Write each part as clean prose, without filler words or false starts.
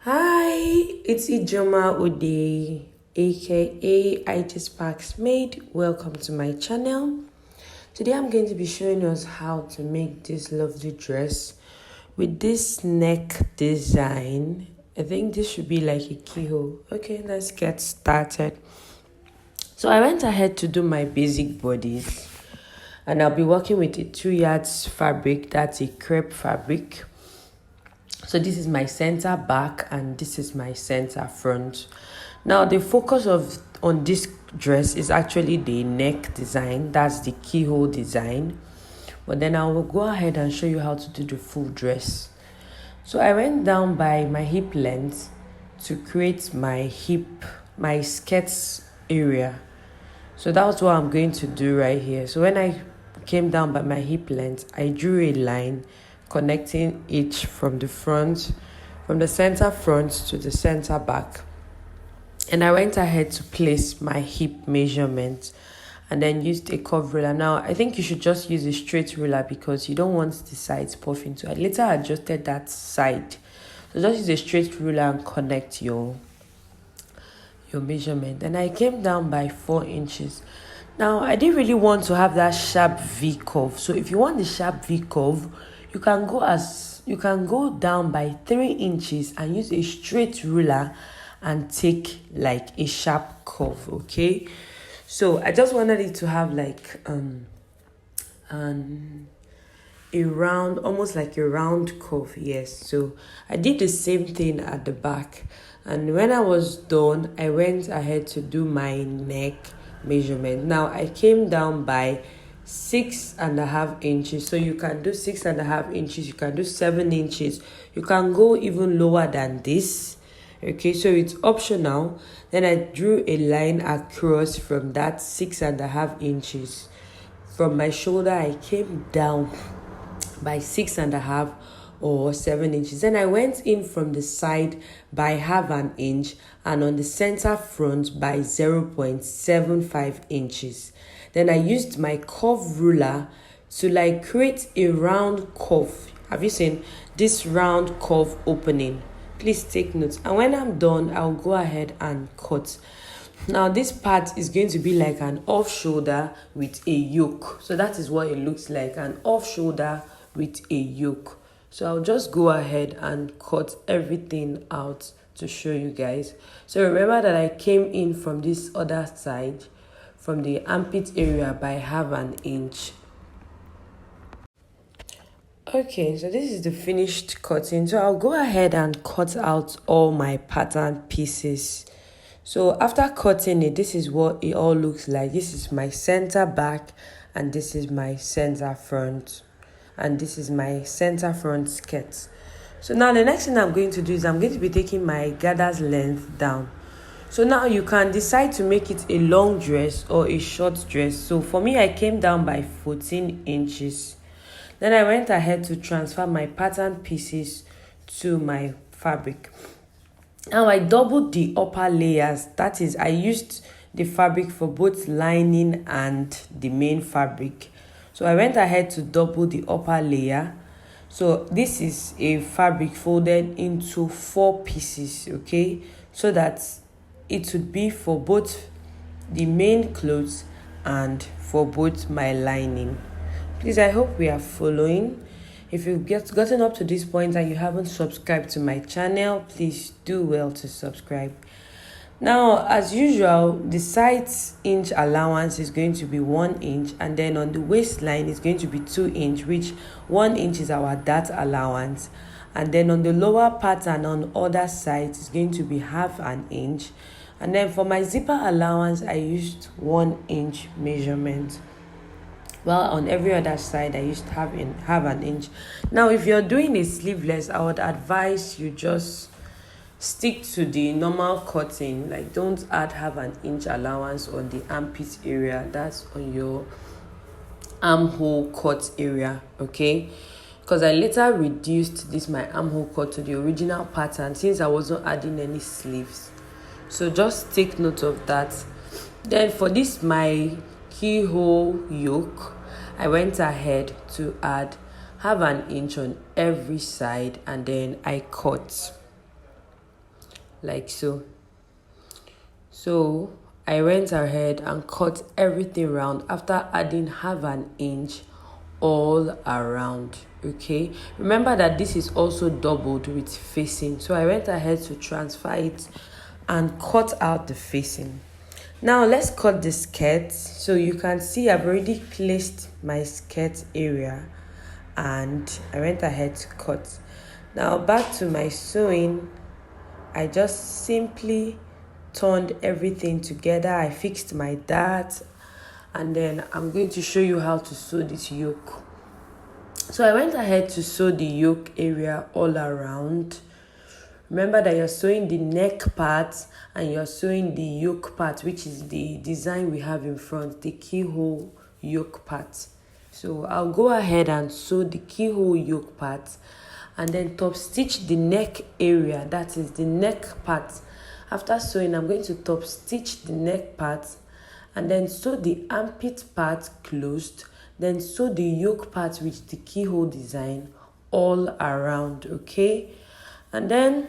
Hi, it's Ijoma Ode, aka I Just Packs Made. Welcome to my channel. Today I'm going to be showing us how to make this lovely dress with this neck design. I think this should be like a keyhole. Okay, let's get started. So I went ahead to do my basic bodies, and I'll be working with a 2 yards fabric. That's a crepe fabric. So this is my center back and this is my center front. Now the focus on this dress is actually the neck design. That's the keyhole design. But then I will go ahead and show you how to do the full dress. So I went down by my hip length to create my skirts area. So that's what I'm going to do right here. So when I came down by my hip length, I drew a line connecting each from the center front to the center back. And I went ahead to place my hip measurement and then used a curve ruler. Now, I think you should just use a straight ruler because you don't want the sides puffing. So I later adjusted that side. So just use a straight ruler and connect your measurement. And I came down by 4 inches. Now, I didn't really want to have that sharp V curve. So if you want the sharp V curve, you can go down by 3 inches and use a straight ruler and take like a sharp curve. Okay, so I just wanted it to have like a round, almost like a round curve. Yes, so I did the same thing at the back, and when I was done, I went ahead to do my neck measurement. Now I came down by 6.5 inches. So you can do 6.5 inches, you can do 7 inches, you can go even lower than this. Okay, so it's optional. Then I drew a line across from that 6.5 inches. From my shoulder, I came down by 6.5 or 7 inches. Then I went in from the side by 0.5 inch and on the center front by 0.75 inches. Then I used my curve ruler to like create a round curve. Have you seen this round curve opening? Please take notes. And when I'm done, I'll go ahead and cut. Now this part is going to be like an off shoulder with a yoke. So that is what it looks like, an off shoulder with a yoke. So I'll just go ahead and cut everything out to show you guys. So remember that I came in from this other side, from the armpit area by 0.5 inch. Okay, so this is the finished cutting. So I'll go ahead and cut out all my pattern pieces. So after cutting it, this is what it all looks like. This is my center back and this is my center front. And this is my center front skirt. So now the next thing I'm going to do is I'm going to be taking my gathers length down. So now you can decide to make it a long dress or a short dress. So for me, I came down by 14 inches. Then I went ahead to transfer my pattern pieces to my fabric. Now I doubled the upper layers. That is, I used the fabric for both lining and the main fabric. So I went ahead to double the upper layer. So this is a fabric folded into 4 pieces, okay? So that it would be for both the main clothes and for both my lining. Please, I hope we are following. If you've gotten up to this point and you haven't subscribed to my channel, please do well to subscribe. Now, as usual, the side inch allowance is going to be 1 inch, and then on the waistline is going to be 2 inch, which 1 inch is our dart allowance. And then on the lower part and on other sides is going to be 0.5 inch. And then for my zipper allowance, I used 1 inch measurement. Well, on every other side, I used 0.5 inch. Now, if you're doing a sleeveless, I would advise you just stick to the normal cutting. Like, don't add 0.5 inch allowance on the armpit area. That's on your armhole cut area, okay? Because I later reduced my armhole cut to the original pattern since I wasn't adding any sleeves. So just take note of that. Then for this, my keyhole yoke, I went ahead to add 0.5 inch on every side and then I cut. like so. So I went ahead and cut everything round after adding half an inch all around. Okay, remember that this is also doubled with facing, so I went ahead to transfer it and cut out the facing. Now let's cut the skirt. So you can see I've already placed my skirt area and I went ahead to cut. Now back to my sewing, I just simply turned everything together. I fixed my dart, and then I'm going to show you how to sew this yoke. So I went ahead to sew the yoke area all around. Remember that you're sewing the neck part and you're sewing the yoke part, which is the design we have in front, the keyhole yoke part. So I'll go ahead and sew the keyhole yoke part and then top stitch the neck area, that is the neck part. After sewing, I'm going to top stitch the neck part and then sew the armpit part closed, then sew the yoke part with the keyhole design all around, okay? And then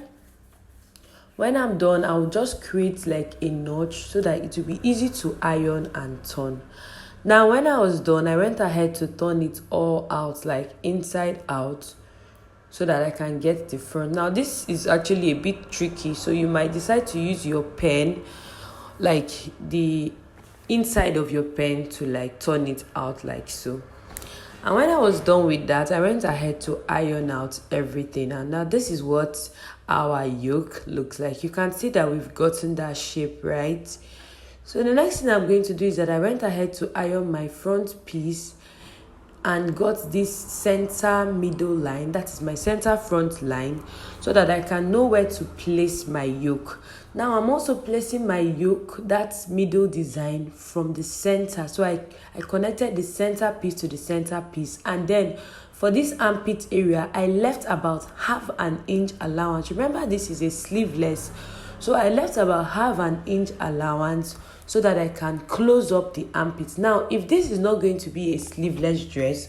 when I'm done, I'll just create like a notch so that it will be easy to iron and turn. Now when I was done, I went ahead to turn it all out, like inside out, so that I can get the front. Now this is actually a bit tricky, so you might decide to use your pen, like the inside of your pen, to like turn it out like so. And when I was done with that, I went ahead to iron out everything. And now this is what our yoke looks like. You can see that we've gotten that shape, right? So the next thing I'm going to do is that I went ahead to iron my front piece and got this center middle line, that is my center front line, so that I can know where to place my yoke. Now I'm also placing my yoke, that middle design, from the center. So I connected the center piece to the center piece, and then for this armpit area I left about half an inch allowance. Remember, this is a sleeveless, so I left about half an inch allowance so that I can close up the armpits. Now, if this is not going to be a sleeveless dress,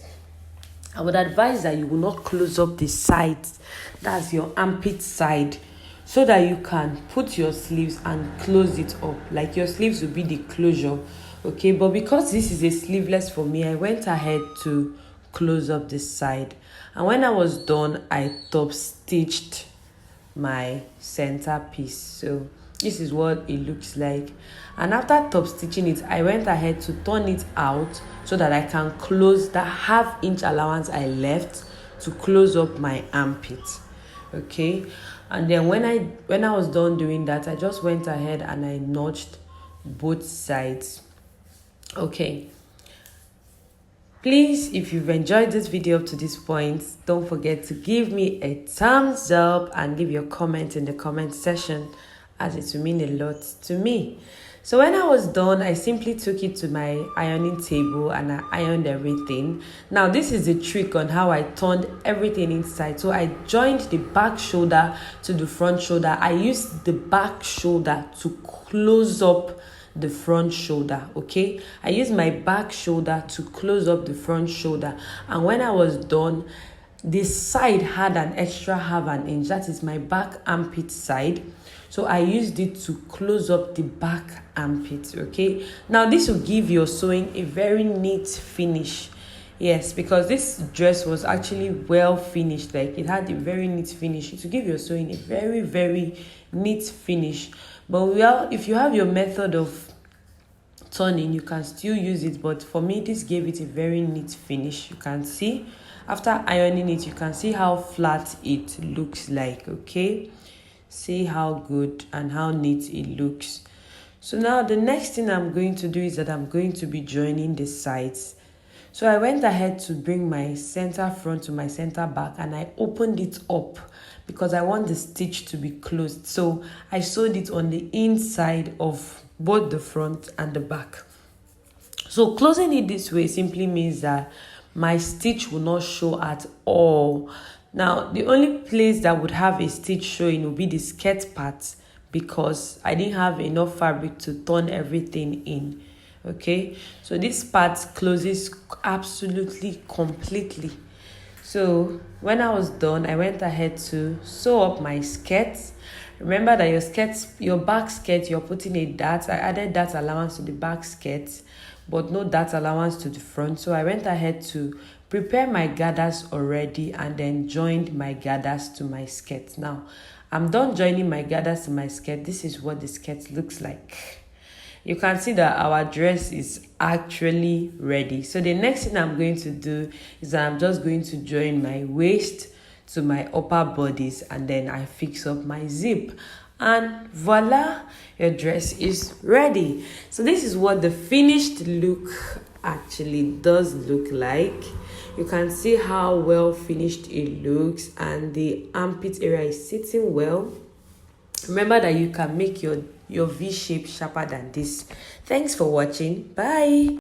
I would advise that you will not close up the sides, that's your armpit side, so that you can put your sleeves and close it up. Like your sleeves will be the closure, okay? But because this is a sleeveless for me, I went ahead to close up this side. And when I was done, I top stitched my center piece. So this is what it looks like. And after top stitching it, I went ahead to turn it out so that I can close that half inch allowance I left to close up my armpit, okay? And then when I was done doing that, I just went ahead and I notched both sides, okay? Please, if you've enjoyed this video up to this point, don't forget to give me a thumbs up and leave your comment in the comment section, as it will mean a lot to me. So when I was done, I simply took it to my ironing table and I ironed everything. Now this is the trick on how I turned everything inside. So I joined the back shoulder to the front shoulder. I used the back shoulder to close up the front shoulder, okay? I used my back shoulder to close up the front shoulder. And when I was done, this side had an extra half an inch, that is my back armpit side. So I used it to close up the back armpit, okay? Now this will give your sewing a very neat finish. Yes, because this dress was actually well finished, like it had a very neat finish. It will give your sewing a very, very neat finish. But well, if you have your method of turning, you can still use it. But for me, this gave it a very neat finish. You can see, after ironing it, you can see how flat it looks like, okay? See how good and how neat it looks. So now the next thing I'm going to do is that I'm going to be joining the sides. So I went ahead to bring my center front to my center back and I opened it up because I want the stitch to be closed. So I sewed it on the inside of both the front and the back. So closing it this way simply means that my stitch will not show at all. Now, the only place that would have a stitch showing will be the skirt part because I didn't have enough fabric to turn everything in, okay? So this part closes absolutely completely. So when I was done, I went ahead to sew up my skirts. Remember that your back skirt, you're putting a dart. I added dart allowance to the back skirt, but no dart allowance to the front. So I went ahead to prepare my gathers already and then joined my gathers to my skirt. Now, I'm done joining my gathers to my skirt. This is what the skirt looks like. You can see that our dress is actually ready. So the next thing I'm going to do is that I'm just going to join my waist to my upper bodies, and then I fix up my zip, and voila, your dress is ready. So this is what the finished look actually does look like. You can see how well finished it looks, and the armpit area is sitting well. Remember that you can make your V shape sharper than this. Thanks for watching. Bye.